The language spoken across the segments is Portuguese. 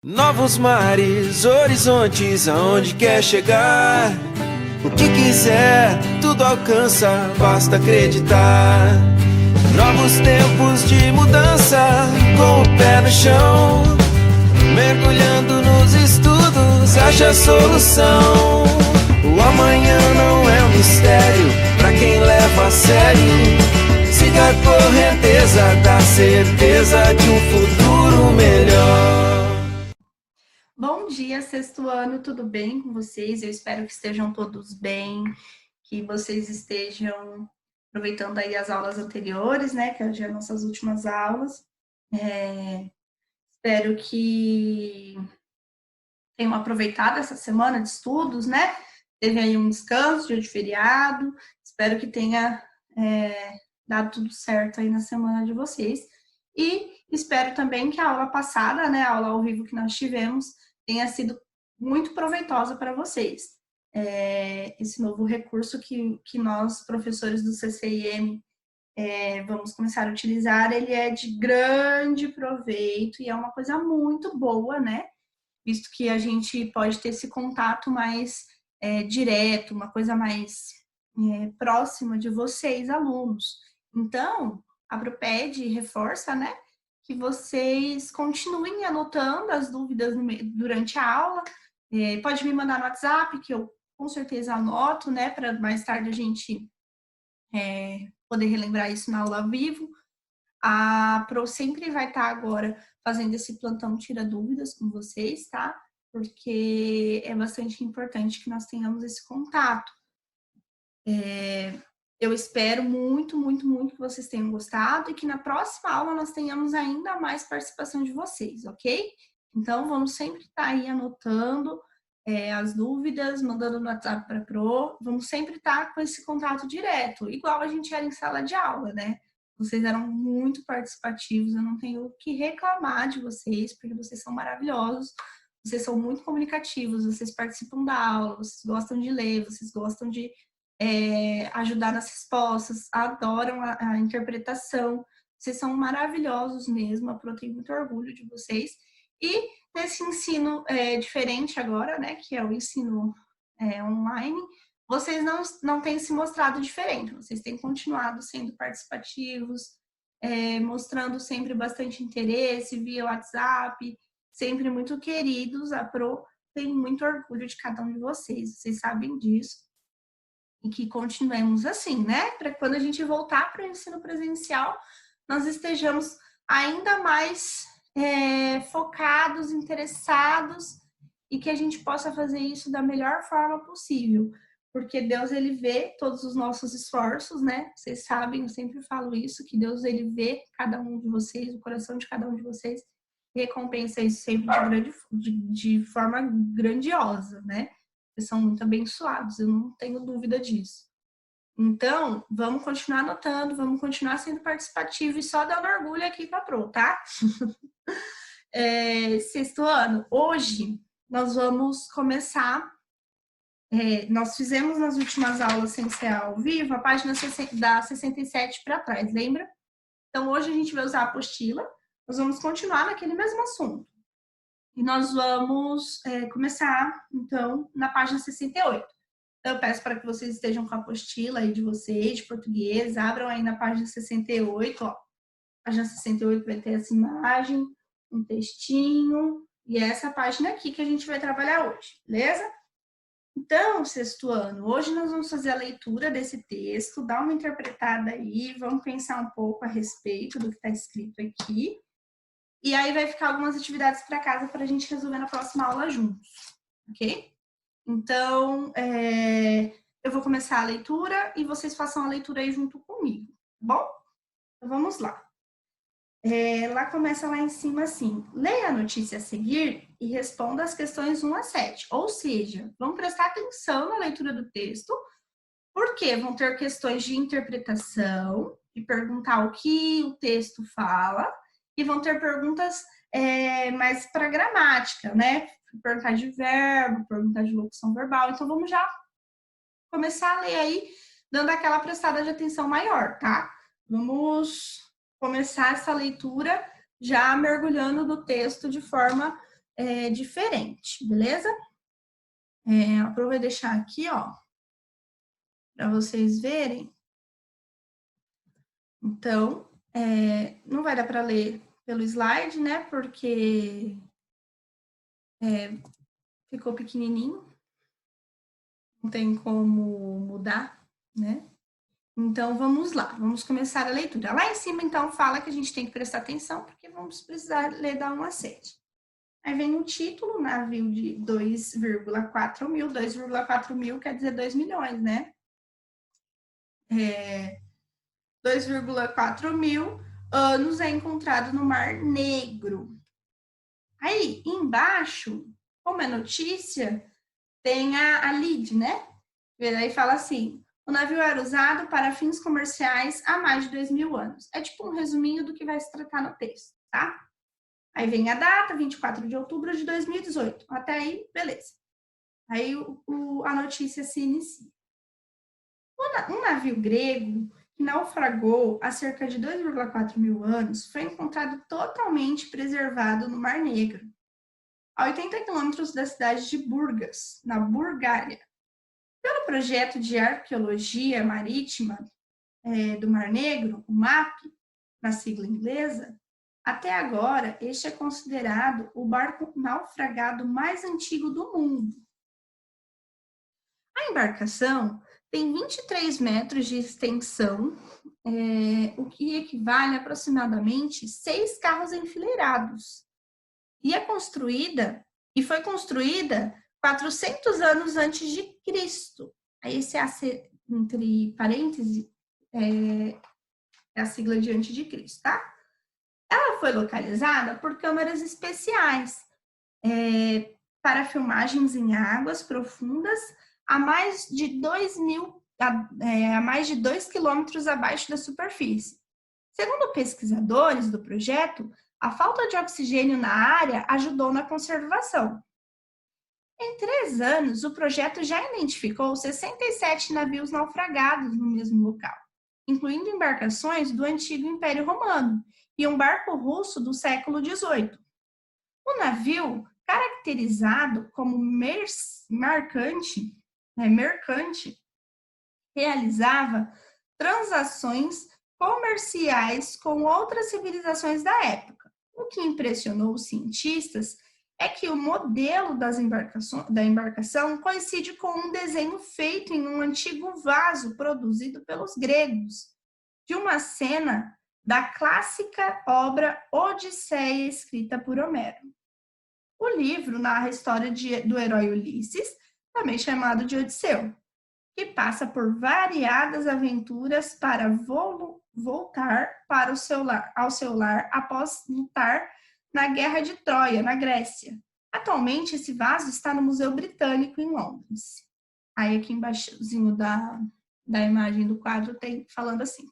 Novos mares, horizontes, aonde quer chegar. O que quiser, tudo alcança, basta acreditar. Novos tempos de mudança, com o pé no chão. Mergulhando nos estudos, acha a solução. O amanhã não é um mistério, pra quem leva a sério. Siga a correnteza da certeza de um futuro melhor. Bom dia, sexto ano, tudo bem com vocês? Eu espero que estejam todos bem, que vocês estejam aproveitando aí as aulas anteriores, né, que já são nossas últimas aulas. Espero que tenham aproveitado essa semana de estudos, né? Teve aí um descanso, dia de feriado. Espero que tenha dado tudo certo aí na semana de vocês. E espero também que a aula passada, né, a aula ao vivo que nós tivemos, tenha sido muito proveitosa para vocês. Esse novo recurso que nós, professores do CCIM, vamos começar a utilizar, ele é de grande proveito e é uma coisa muito boa, né? Visto que a gente pode ter esse contato mais direto, uma coisa mais próxima de vocês, alunos. Então, a Proped reforça, né, que vocês continuem anotando as dúvidas durante a aula. Pode me mandar no WhatsApp, que eu com certeza anoto, né, para mais tarde a gente poder relembrar isso na aula ao vivo. A Pro sempre vai estar agora fazendo esse plantão tira dúvidas com vocês, tá? Porque é bastante importante que nós tenhamos esse contato. Eu espero muito, muito, muito que vocês tenham gostado e que na próxima aula nós tenhamos ainda mais participação de vocês, ok? Então, vamos sempre estar aí anotando as dúvidas, mandando no WhatsApp para a Pro. Vamos sempre estar com esse contato direto, igual a gente era em sala de aula, né? Vocês eram muito participativos, eu não tenho o que reclamar de vocês, porque vocês são maravilhosos, vocês são muito comunicativos, vocês participam da aula, vocês gostam de ler, vocês gostam de ajudar nas respostas, adoram a interpretação, vocês são maravilhosos mesmo, a Pro tem muito orgulho de vocês. E nesse ensino diferente agora, né, que é o ensino online, vocês não têm se mostrado diferente, vocês têm continuado sendo participativos, mostrando sempre bastante interesse via WhatsApp, sempre muito queridos. A Pro tem muito orgulho de cada um de vocês sabem disso. E que continuemos assim, né? Para quando a gente voltar para o ensino presencial, nós estejamos ainda mais focados, interessados e que a gente possa fazer isso da melhor forma possível. Porque Deus, ele vê todos os nossos esforços, né? Vocês sabem, eu sempre falo isso, que Deus, ele vê cada um de vocês, o coração de cada um de vocês, e recompensa isso sempre de forma grandiosa, né? Vocês são muito abençoados, eu não tenho dúvida disso. Então, vamos continuar anotando, vamos continuar sendo participativo e só dando orgulho aqui para a Pro, tá? Sexto ano, hoje nós vamos começar. Nós fizemos nas últimas aulas sem ser ao vivo a página da 67 para trás, lembra? Então, hoje a gente vai usar a apostila, nós vamos continuar naquele mesmo assunto. E nós vamos começar, então, na página 68. Então, eu peço para que vocês estejam com a apostila aí de vocês, de português, abram aí na página 68, ó. A página 68 vai ter essa imagem, um textinho, e é essa página aqui que a gente vai trabalhar hoje, beleza? Então, sexto ano, hoje nós vamos fazer a leitura desse texto, dar uma interpretada aí, vamos pensar um pouco a respeito do que está escrito aqui. E aí vai ficar algumas atividades para casa para a gente resolver na próxima aula juntos, ok? Então, eu vou começar a leitura e vocês façam a leitura aí junto comigo, tá bom? Então, vamos lá. Lá começa lá em cima assim, leia a notícia a seguir e responda as questões 1 a 7. Ou seja, vamos prestar atenção na leitura do texto, porque vão ter questões de interpretação, de perguntar o que o texto fala, e vão ter perguntas mais para gramática, né? Perguntar de verbo, perguntar de locução verbal. Então, vamos já começar a ler aí, dando aquela prestada de atenção maior, tá? Vamos começar essa leitura já mergulhando no texto de forma diferente, beleza? Vou deixar aqui, ó, para vocês verem. Então, não vai dar para ler pelo slide, né? Porque ficou pequenininho, não tem como mudar, né? Então, vamos lá, vamos começar a leitura. Lá em cima, então, fala que a gente tem que prestar atenção, porque vamos precisar ler da 1 a 7. Aí vem o título, navio de 2,4 mil. 2,4 mil quer dizer 2 milhões, né? 2,4 mil anos é encontrado no Mar Negro. Aí, embaixo, como é notícia, tem a lead, né? E aí fala assim, o navio era usado para fins comerciais há mais de 2.000 anos. É tipo um resuminho do que vai se tratar no texto, tá? Aí vem a data, 24 de outubro de 2018. Até aí, beleza. Aí a notícia se inicia. Um navio grego que naufragou há cerca de 2,4 mil anos foi encontrado totalmente preservado no Mar Negro, a 80 quilômetros da cidade de Burgas, na Bulgária. Pelo projeto de arqueologia marítima do Mar Negro, o MAP, na sigla inglesa, até agora este é considerado o barco naufragado mais antigo do mundo. A embarcação tem 23 metros de extensão, o que equivale a aproximadamente 6 carros enfileirados. E foi construída 400 anos antes de Cristo. Aí esse entre parênteses é a sigla de antes de Cristo, tá? Ela foi localizada por câmeras especiais para filmagens em águas profundas a mais de 2 quilômetros abaixo da superfície. Segundo pesquisadores do projeto, a falta de oxigênio na área ajudou na conservação. Em 3 anos, o projeto já identificou 67 navios naufragados no mesmo local, incluindo embarcações do antigo Império Romano e um barco russo do século XVIII. O navio, caracterizado como mercante, realizava transações comerciais com outras civilizações da época. O que impressionou os cientistas é que o modelo da embarcação coincide com um desenho feito em um antigo vaso produzido pelos gregos, de uma cena da clássica obra Odisseia, escrita por Homero. O livro narra a história do herói Ulisses, também chamado de Odisseu, que passa por variadas aventuras para voltar para ao seu lar após lutar na Guerra de Troia, na Grécia. Atualmente, esse vaso está no Museu Britânico, em Londres. Aí, aqui embaixozinho da imagem do quadro, tem falando assim.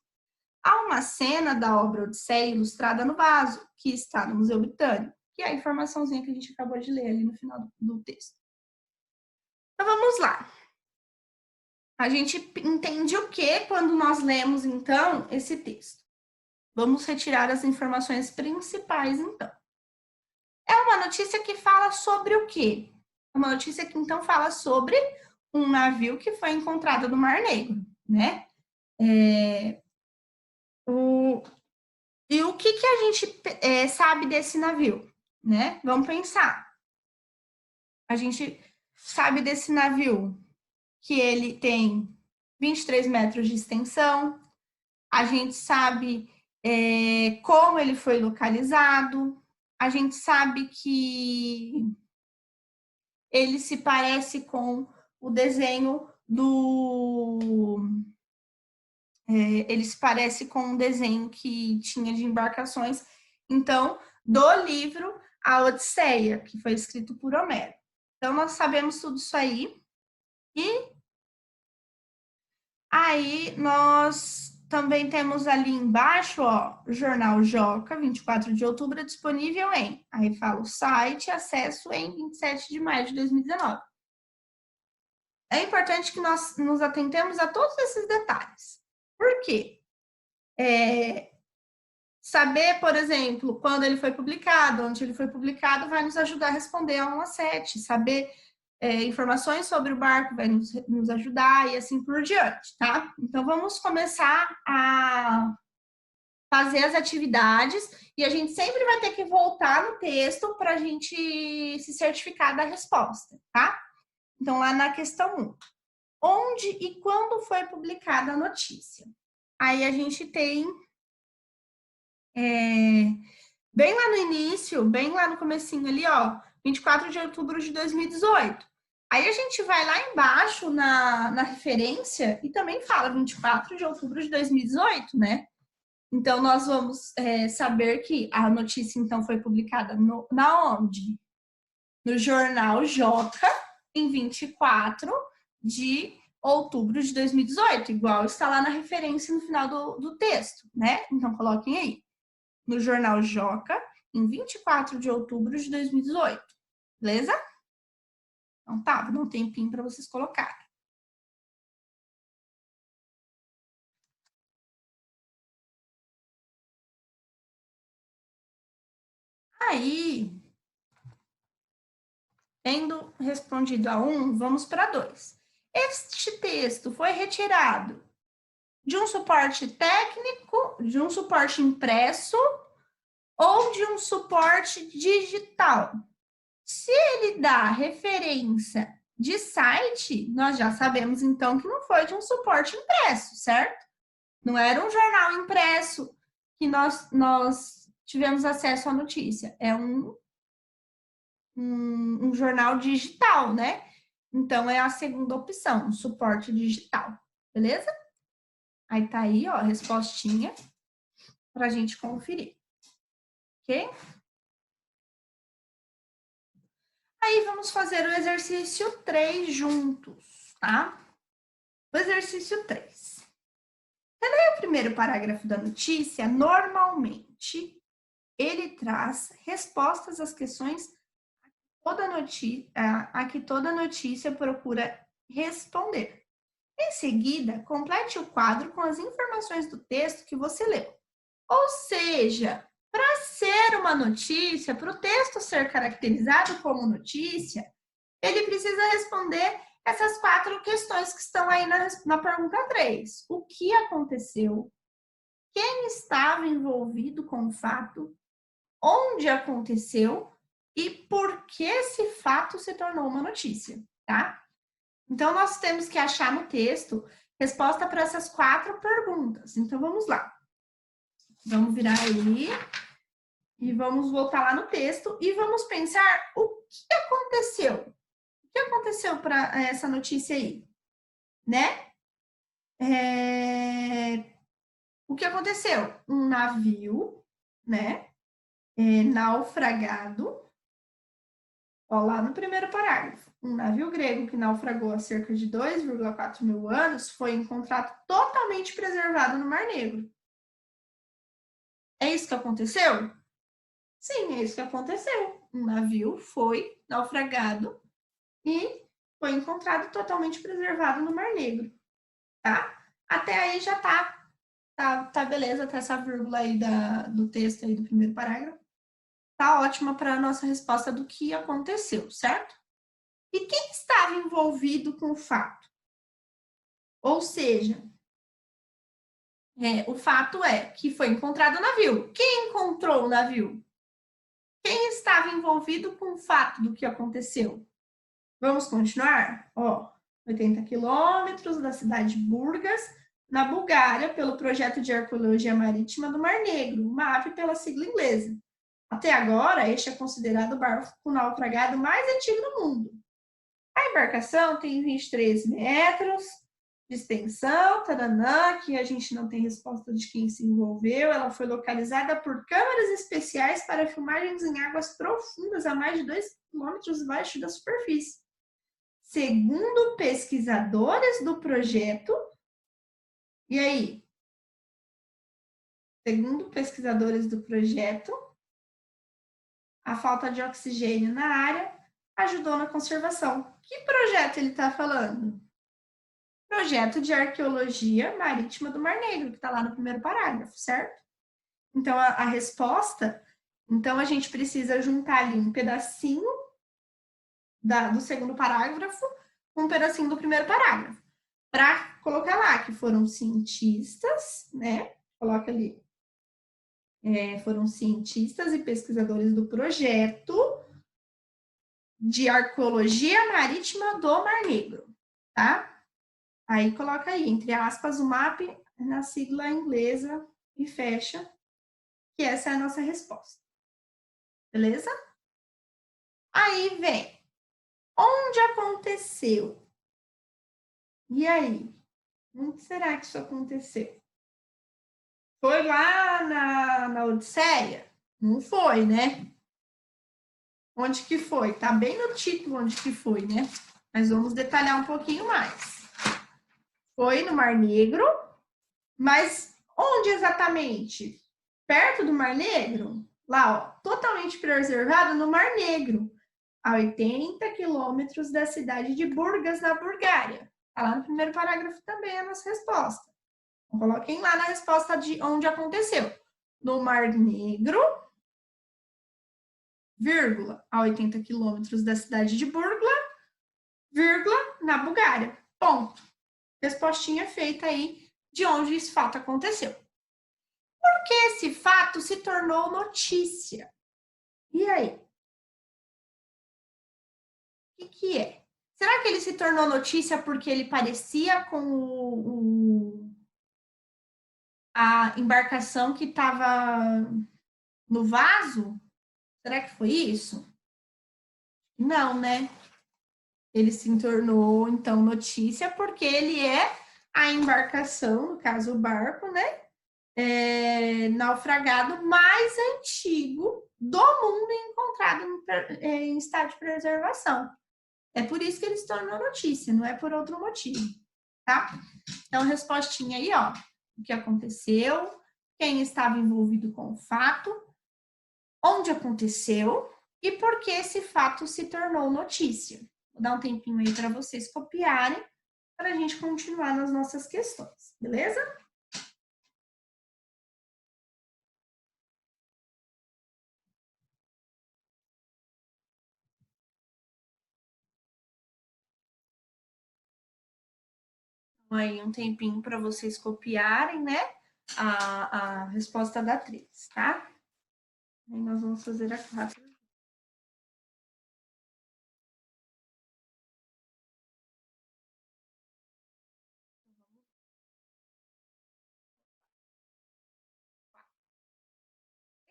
Há uma cena da obra Odisseia ilustrada no vaso, que está no Museu Britânico, que é a informaçãozinha que a gente acabou de ler ali no final do texto. Então, vamos lá. A gente entende o que quando nós lemos, então, esse texto? Vamos retirar as informações principais, então. É uma notícia que fala sobre o quê? É uma notícia que, então, fala sobre um navio que foi encontrado no Mar Negro, né? E o que a gente sabe desse navio, né? Vamos pensar. A gente sabe desse navio que ele tem 23 metros de extensão, a gente sabe como ele foi localizado, a gente sabe que ele se parece com o desenho ele se parece com um desenho que tinha de embarcações, então, do livro A Odisseia, que foi escrito por Homero. Então, nós sabemos tudo isso aí. E aí, nós também temos ali embaixo, ó, o jornal Joca, 24 de outubro, disponível aí fala o site, acesso em 27 de maio de 2019. É importante que nós nos atentemos a todos esses detalhes. Por quê? Saber, por exemplo, quando ele foi publicado, onde ele foi publicado, vai nos ajudar a responder a 1 a 7. Saber informações sobre o barco vai nos ajudar e assim por diante, tá? Então, vamos começar a fazer as atividades e a gente sempre vai ter que voltar no texto para a gente se certificar da resposta, tá? Então, lá na questão 1. Onde e quando foi publicada a notícia? Aí a gente tem bem lá no início, bem lá no comecinho ali, ó, 24 de outubro de 2018. Aí a gente vai lá embaixo na referência e também fala 24 de outubro de 2018, né? Então, nós vamos saber que a notícia, então, foi publicada na onde? No jornal Joca, em 24 de outubro de 2018, igual está lá na referência no final do texto, né? Então, coloquem aí. No jornal Joca, em 24 de outubro de 2018. Beleza? Então tá, vou dar um tempinho para vocês colocarem. Aí, tendo respondido a 1, vamos para 2. Este texto foi retirado de um suporte técnico, de um suporte impresso ou de um suporte digital. Se ele dá referência de site, nós já sabemos então que não foi de um suporte impresso, certo? Não era um jornal impresso que nós tivemos acesso à notícia. É um jornal digital, né? Então, é a segunda opção, um suporte digital. Beleza? Aí tá aí, ó, a respostinha para a gente conferir. Ok? Aí, vamos fazer o exercício 3 juntos, tá? O exercício 3. Releia o primeiro parágrafo da notícia. Normalmente, ele traz respostas às questões a que toda notícia procura responder. Em seguida, complete o quadro com as informações do texto que você leu. Ou seja, para ser uma notícia, para o texto ser caracterizado como notícia, ele precisa responder essas 4 questões que estão aí na pergunta 3. O que aconteceu? Quem estava envolvido com o fato? Onde aconteceu? E por que esse fato se tornou uma notícia, tá? Então, nós temos que achar no texto resposta para essas 4 perguntas. Então, vamos lá. Vamos virar aí e vamos voltar lá no texto e vamos pensar o que aconteceu. O que aconteceu para essa notícia aí, né? O que aconteceu? Um navio, né? Naufragado. Ó, lá no primeiro parágrafo. Um navio grego que naufragou há cerca de 2,4 mil anos foi encontrado totalmente preservado no Mar Negro. É isso que aconteceu? Sim, é isso que aconteceu. Um navio foi naufragado e foi encontrado totalmente preservado no Mar Negro, tá? Até aí já tá beleza, até essa vírgula aí do texto aí do primeiro parágrafo. Tá ótima para a nossa resposta do que aconteceu, certo? E quem estava envolvido com o fato? Ou seja, o fato é que foi encontrado o navio. Quem encontrou o navio? Quem estava envolvido com o fato do que aconteceu? Vamos continuar? Ó, 80 quilômetros da cidade de Burgas, na Bulgária, pelo projeto de arqueologia marítima do Mar Negro, MAP pela sigla inglesa. Até agora, este é considerado o barco naufragado mais antigo do mundo. A embarcação tem 23 metros de extensão, taranã, que a gente não tem resposta de quem se envolveu. Ela foi localizada por câmeras especiais para filmagens em águas profundas a mais de 2 quilômetros abaixo da superfície. Segundo pesquisadores do projeto, e aí? Segundo pesquisadores do projeto, a falta de oxigênio na área ajudou na conservação. Que projeto ele está falando? Projeto de arqueologia marítima do Mar Negro, que está lá no primeiro parágrafo, certo? Então, a resposta, então a gente precisa juntar ali um pedacinho do segundo parágrafo com um pedacinho do primeiro parágrafo. Para colocar lá que foram cientistas, né? Coloca ali. Foram cientistas e pesquisadores do projeto de arqueologia marítima do Mar Negro, tá? Aí coloca aí, entre aspas, o MAP na sigla inglesa e fecha, que essa é a nossa resposta. Beleza? Aí vem, onde aconteceu? E aí? Onde será que isso aconteceu? Foi lá na Odisseia? Não foi, né? Onde que foi? Tá bem no título onde que foi, né? Mas vamos detalhar um pouquinho mais. Foi no Mar Negro, mas onde exatamente? Perto do Mar Negro? Lá, ó, totalmente preservado no Mar Negro, a 80 quilômetros da cidade de Burgas, na Bulgária. Tá lá no primeiro parágrafo também a nossa resposta. Então, coloquem lá na resposta de onde aconteceu. No Mar Negro, vírgula, a 80 quilômetros da cidade de Burgas, vírgula, na Bulgária. Ponto. Respostinha feita aí de onde esse fato aconteceu. Por que esse fato se tornou notícia? E aí? O que é? Será que ele se tornou notícia porque ele parecia com a embarcação que estava no vaso? Será que foi isso? Não, né? Ele se tornou, então, notícia porque ele é a embarcação, no caso o barco, né? Naufragado mais antigo do mundo encontrado em estado de preservação. É por isso que ele se tornou notícia, não é por outro motivo, tá? Então, respostinha aí, ó. O que aconteceu, quem estava envolvido com o fato, onde aconteceu e por que esse fato se tornou notícia. Vou dar um tempinho aí para vocês copiarem para a gente continuar nas nossas questões, beleza? Aí um tempinho para vocês copiarem, né? A resposta da 3, tá? Aí nós vamos fazer a 4.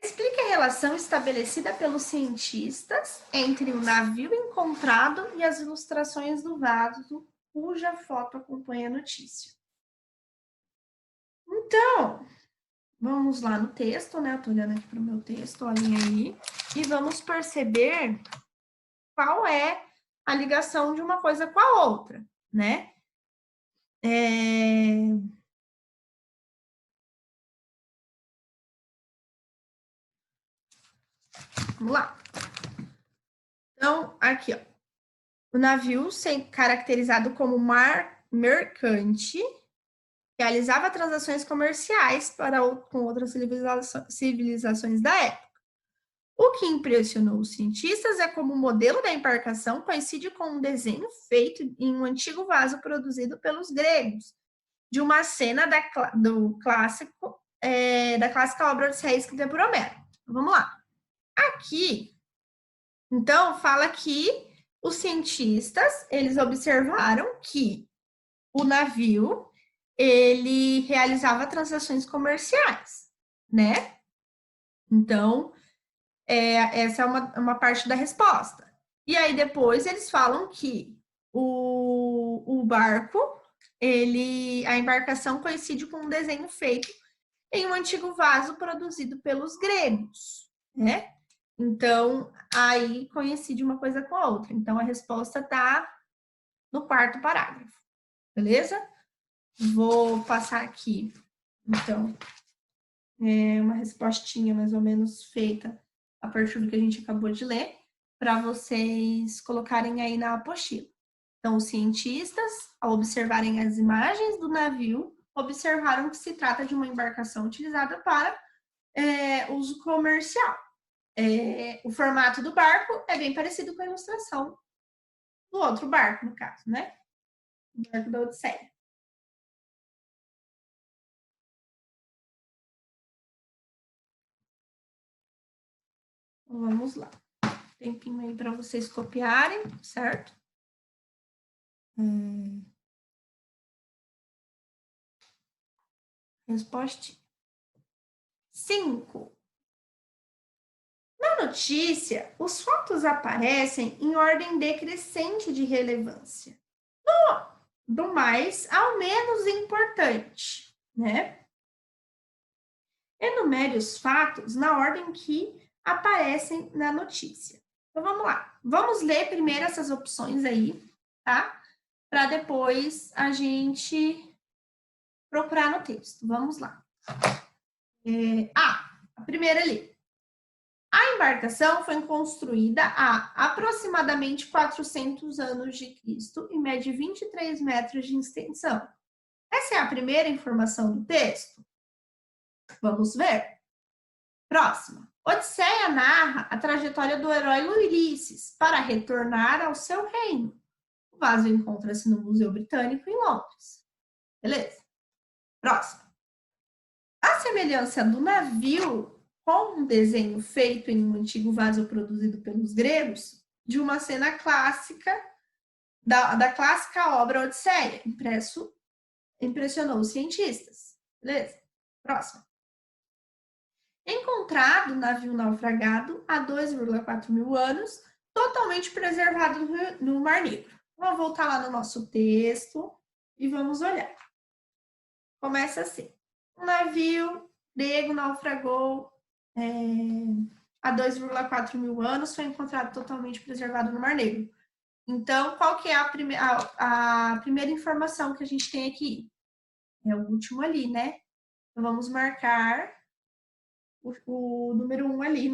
Explique a relação estabelecida pelos cientistas entre o navio encontrado e as ilustrações do vaso cuja foto acompanha a notícia. Então, vamos lá no texto, né? Eu tô olhando aqui para o meu texto, olhem aí, e vamos perceber qual é a ligação de uma coisa com a outra, né? Vamos lá. Então, aqui, ó. O navio, caracterizado como mar mercante, realizava transações comerciais com outras civilizações da época. O que impressionou os cientistas é como o modelo da embarcação coincide com um desenho feito em um antigo vaso produzido pelos gregos, de uma cena da clássica obra dos reis escrita por Homero. Então, vamos lá. Aqui, então, fala que os cientistas, eles observaram que o navio, ele realizava transações comerciais, né? Então, essa é uma parte da resposta. E aí, depois, eles falam que o barco, a embarcação coincide com um desenho feito em um antigo vaso produzido pelos gregos, né? Então, aí coincide uma coisa com a outra. Então, a resposta está no quarto parágrafo, beleza? Vou passar aqui, então, uma respostinha mais ou menos feita a partir do que a gente acabou de ler, para vocês colocarem aí na apostila. Então, os cientistas, ao observarem as imagens do navio, observaram que se trata de uma embarcação utilizada para uso comercial. O formato do barco é bem parecido com a ilustração do outro barco, no caso, né? O barco da Odisseia. Então, vamos lá. Tempinho aí para vocês copiarem, certo? Resposta 5. Na notícia, os fatos aparecem em ordem decrescente de relevância, do mais ao menos importante, né? Enumere os fatos na ordem que aparecem na notícia. Então, vamos lá. Vamos ler primeiro essas opções aí, tá? Para depois a gente procurar no texto. Vamos lá. A primeira ali. A embarcação foi construída há aproximadamente 400 anos de Cristo e mede 23 metros de extensão. Essa é a primeira informação do texto? Vamos ver. Próxima. Odisseia narra a trajetória do herói Ulisses para retornar ao seu reino. O vaso encontra-se no Museu Britânico em Londres. Beleza? Próxima. A semelhança do navio com um desenho feito em um antigo vaso produzido pelos gregos, de uma cena clássica, da clássica obra Odisseia, impressionou os cientistas. Beleza? Próximo. Encontrado navio naufragado há 2,4 mil anos, totalmente preservado no Mar Negro. Vamos voltar lá no nosso texto e vamos olhar. Começa assim. Um navio grego naufragou há 2,4 mil anos, foi encontrado totalmente preservado no Mar Negro. Então, qual que é a primeira informação que a gente tem aqui? É o último ali, né? Então, vamos marcar o número 1 ali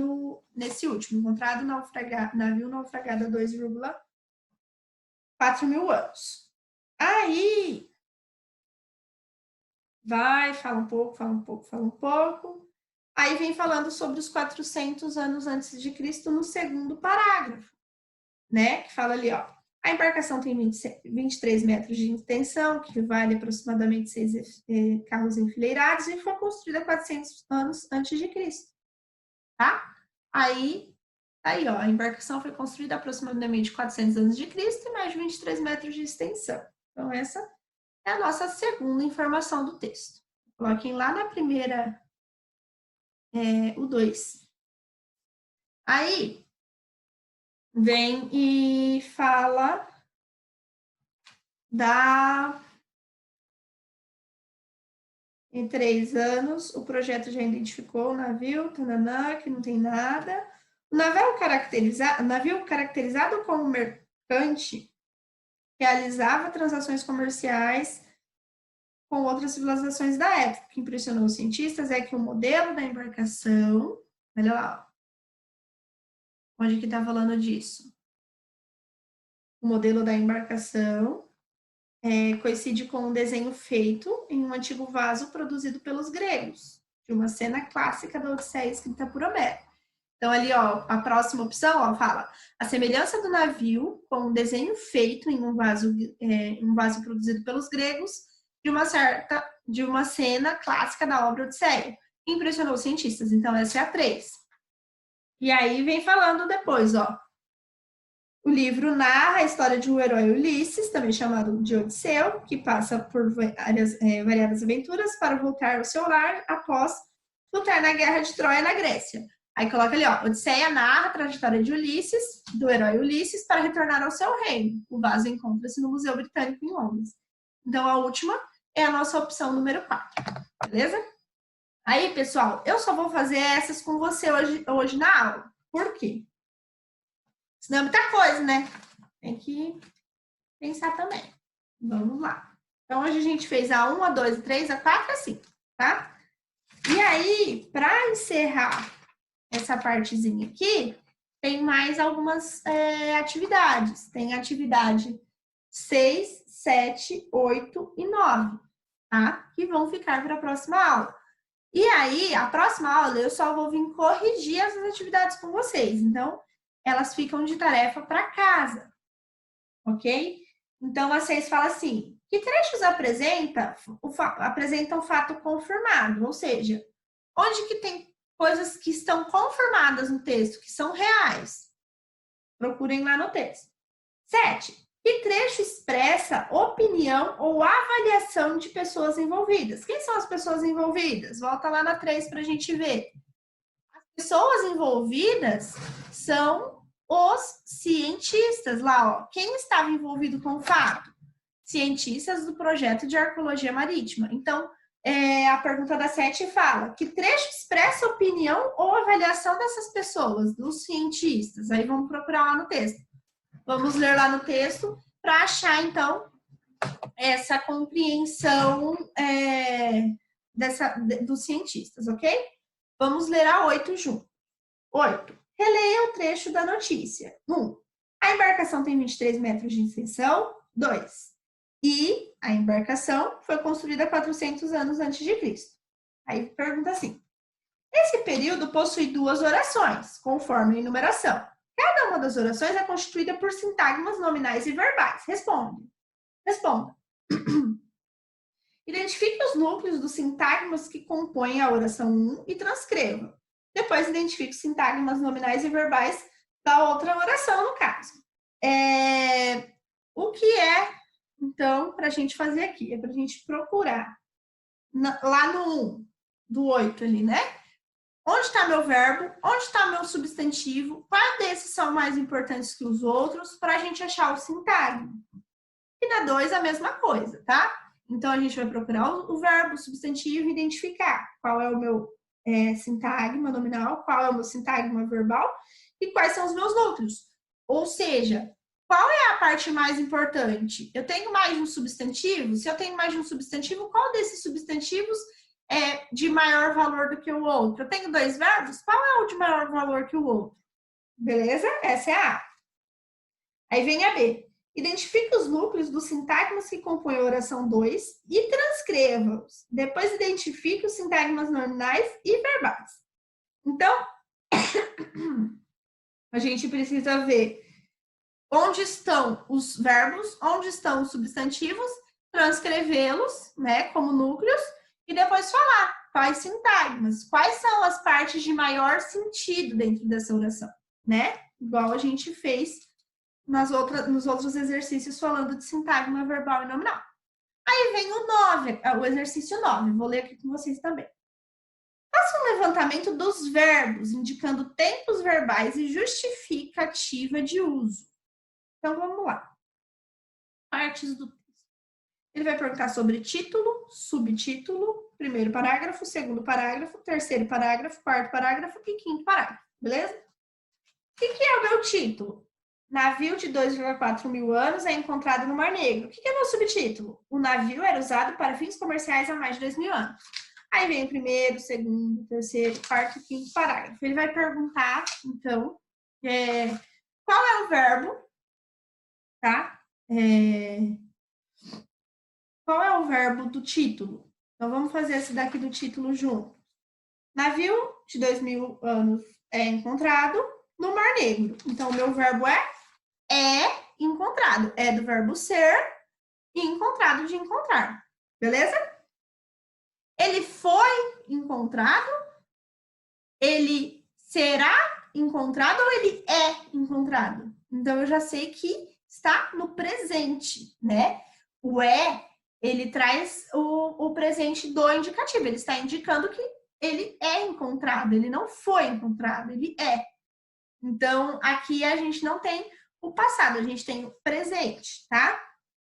nesse último. Encontrado navio naufragado há 2,4 mil anos. Aí, fala um pouco. Aí vem falando sobre os 400 anos antes de Cristo no segundo parágrafo, né? Que fala ali, ó. A embarcação tem 23 metros de extensão, que vale aproximadamente 6 carros enfileirados, e foi construída 400 anos antes de Cristo, tá? Aí, ó, a embarcação foi construída aproximadamente 400 anos de Cristo e mais de 23 metros de extensão. Então, essa é a nossa segunda informação do texto. Coloquem lá na primeira, o 2. Aí, vem e fala em 3 anos, o projeto já identificou o navio, tananã, que não tem nada. O navio caracterizado como mercante realizava transações comerciais com outras civilizações da época. O que impressionou os cientistas é que o modelo da embarcação, olha lá, onde que está falando disso? O modelo da embarcação coincide com um desenho feito em um antigo vaso produzido pelos gregos, de uma cena clássica da Odisseia escrita por Homero. Então, ali, ó, a próxima opção, ó, fala a semelhança do navio com um desenho feito em um vaso produzido pelos gregos de uma cena clássica da obra Odisseia. Impressionou os cientistas. Então, essa é a 3. E aí vem falando depois, ó. O livro narra a história de um herói Ulisses, também chamado de Odisseu, que passa por variadas aventuras para voltar ao seu lar após lutar na Guerra de Troia na Grécia. Aí coloca ali, ó, Odisseia narra a trajetória de Ulisses, do herói Ulisses, para retornar ao seu reino. O vaso encontra-se no Museu Britânico em Londres. Então, a última é a nossa opção número 4, beleza? Aí, pessoal, eu só vou fazer essas com você hoje na aula. Por quê? Senão é muita coisa, né? Tem que pensar também. Vamos lá. Então, hoje a gente fez a 1, a 2, a 3, a 4, a 5, tá? E aí, para encerrar essa partezinha aqui, tem mais algumas atividades. Tem a atividade 6, 7, 8 e 9, tá? Que vão ficar para a próxima aula. E aí, a próxima aula, eu só vou vir corrigir essas atividades com vocês. Então, elas ficam de tarefa para casa, ok? Então, vocês falam assim, que trechos apresentam fato confirmado? Ou seja, onde que tem coisas que estão confirmadas no texto, que são reais? Procurem lá no texto. 7. Que trecho expressa opinião ou avaliação de pessoas envolvidas? Quem são as pessoas envolvidas? Volta lá na 3 para a gente ver. As pessoas envolvidas são os cientistas lá, ó. Quem estava envolvido com o fato? Cientistas do projeto de arqueologia marítima. Então, a pergunta da 7 fala: que trecho expressa opinião ou avaliação dessas pessoas, dos cientistas? Aí vamos procurar lá no texto. Vamos ler lá no texto para achar, então, essa compreensão dos cientistas, ok? Vamos ler a 8 junto. 8. Releia o trecho da notícia. 1. A embarcação tem 23 metros de extensão. 2. E a embarcação foi construída 400 anos antes de Cristo. Aí pergunta assim: esse período possui 2 orações, conforme a enumeração. Cada uma das orações é constituída por sintagmas nominais e verbais. Responda. Identifique os núcleos dos sintagmas que compõem a oração 1 e transcreva. Depois, identifique os sintagmas nominais e verbais da outra oração, no caso. O que é, então, para a gente fazer aqui? É para a gente procurar lá no 1, do 8 ali, né? Onde está meu verbo? Onde está meu substantivo? Quais desses são mais importantes que os outros? Para a gente achar o sintagma. E na 2, a mesma coisa, tá? Então, a gente vai procurar o verbo, o substantivo e identificar qual é o meu sintagma nominal, qual é o meu sintagma verbal e quais são os meus núcleos. Ou seja, qual é a parte mais importante? Eu tenho mais de um substantivo? Se eu tenho mais de um substantivo, qual desses substantivos é de maior valor do que o outro? Eu tenho 2 verbos? Qual é o de maior valor que o outro? Beleza? Essa é a A. Aí vem a B. Identifique os núcleos dos sintagmas que compõem a oração 2 e transcreva-os. Depois identifique os sintagmas nominais e verbais. Então, a gente precisa ver onde estão os verbos, onde estão os substantivos, transcrevê-los, né, como núcleos, e depois falar quais sintagmas, quais são as partes de maior sentido dentro dessa oração, né? Igual a gente fez nos outros exercícios falando de sintagma verbal e nominal. Aí vem o 9, o exercício 9, vou ler aqui com vocês também. Faça um levantamento dos verbos, indicando tempos verbais e justificativa de uso. Então, vamos lá. Partes do texto. Ele vai perguntar sobre título, subtítulo, primeiro parágrafo, segundo parágrafo, terceiro parágrafo, quarto parágrafo e quinto parágrafo, beleza? O que é o meu título? Navio de 2,4 mil anos é encontrado no Mar Negro. O que é meu subtítulo? O navio era usado para fins comerciais há mais de 2 mil anos. Aí vem o primeiro, segundo, terceiro, quarto e quinto parágrafo. Ele vai perguntar, então, qual é o verbo, tá? Qual é o verbo do título? Então, vamos fazer esse daqui do título junto. Navio de 2 mil anos é encontrado no Mar Negro. Então, o meu verbo é encontrado. É do verbo ser e encontrado de encontrar. Beleza? Ele foi encontrado? Ele será encontrado ou ele é encontrado? Então, eu já sei que está no presente, né? O ele traz o presente do indicativo. Ele está indicando que ele é encontrado. Ele não foi encontrado, ele é. Então, aqui a gente não tem o passado, a gente tem o presente, tá?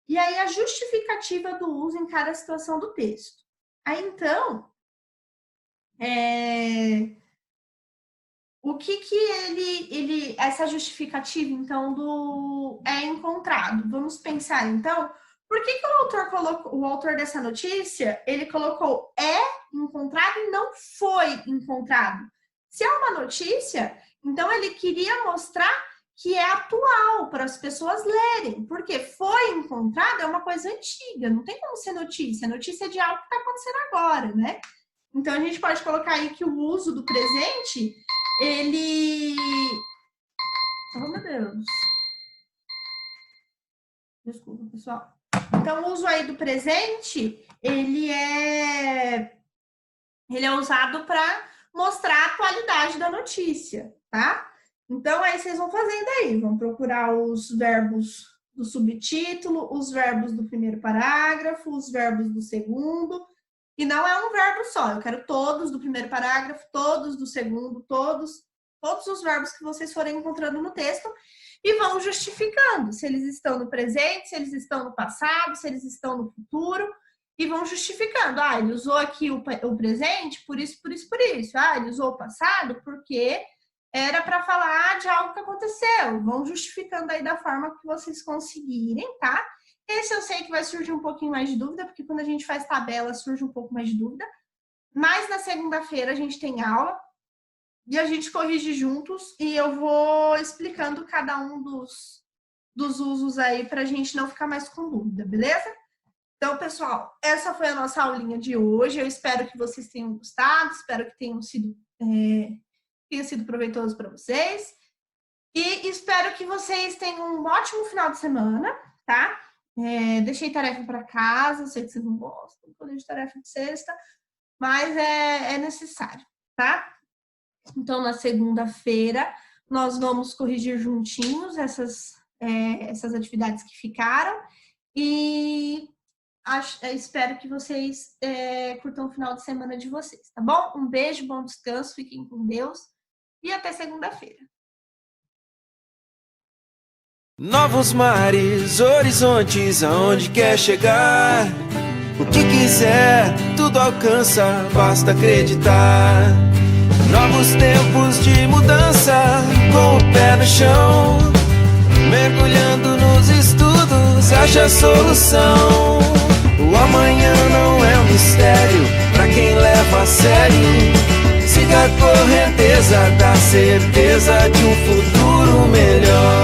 E aí, a justificativa do uso em cada situação do texto. Aí, então, o que essa justificativa, então, do é encontrado? Vamos pensar, então, por que o autor dessa notícia, ele colocou encontrado e não foi encontrado? Se é uma notícia, então ele queria mostrar que é atual para as pessoas lerem, porque foi encontrado é uma coisa antiga, não tem como ser notícia. Notícia é de algo que está acontecendo agora, né? Então, a gente pode colocar aí que o uso do presente, ele... Oh, meu Deus. Desculpa, pessoal. Então, o uso aí do presente, ele é usado para mostrar a atualidade da notícia, tá? Então, aí vocês vão fazendo aí, vão procurar os verbos do subtítulo, os verbos do primeiro parágrafo, os verbos do segundo, e não é um verbo só, eu quero todos do primeiro parágrafo, todos do segundo, todos os verbos que vocês forem encontrando no texto, e vão justificando se eles estão no presente, se eles estão no passado, se eles estão no futuro, e vão justificando. Ah, ele usou aqui o presente por isso, por isso, por isso. Ah, ele usou o passado porque era para falar de algo que aconteceu. Vão justificando aí da forma que vocês conseguirem, tá? Esse eu sei que vai surgir um pouquinho mais de dúvida, porque quando a gente faz tabela surge um pouco mais de dúvida. Mas na segunda-feira a gente tem aula e a gente corrige juntos e eu vou explicando cada um dos usos aí para a gente não ficar mais com dúvida, beleza? Então, pessoal, essa foi a nossa aulinha de hoje. Eu espero que vocês tenham gostado, espero que tenha sido proveitoso para vocês. E espero que vocês tenham um ótimo final de semana, tá? Deixei tarefa para casa, eu sei que vocês não gostam de tarefa de sexta, mas é necessário, tá? Então, na segunda-feira, nós vamos corrigir juntinhos essas atividades que ficaram e espero que vocês curtam o final de semana de vocês, tá bom? Um beijo, bom descanso, fiquem com Deus e até segunda-feira. Novos mares, horizontes, aonde quer chegar. O que quiser, tudo alcança, basta acreditar. Novos tempos de mudança, com o pé no chão. Mergulhando nos estudos, acha a solução. O amanhã não é um mistério pra quem leva a sério. Siga a correnteza da certeza de um futuro melhor.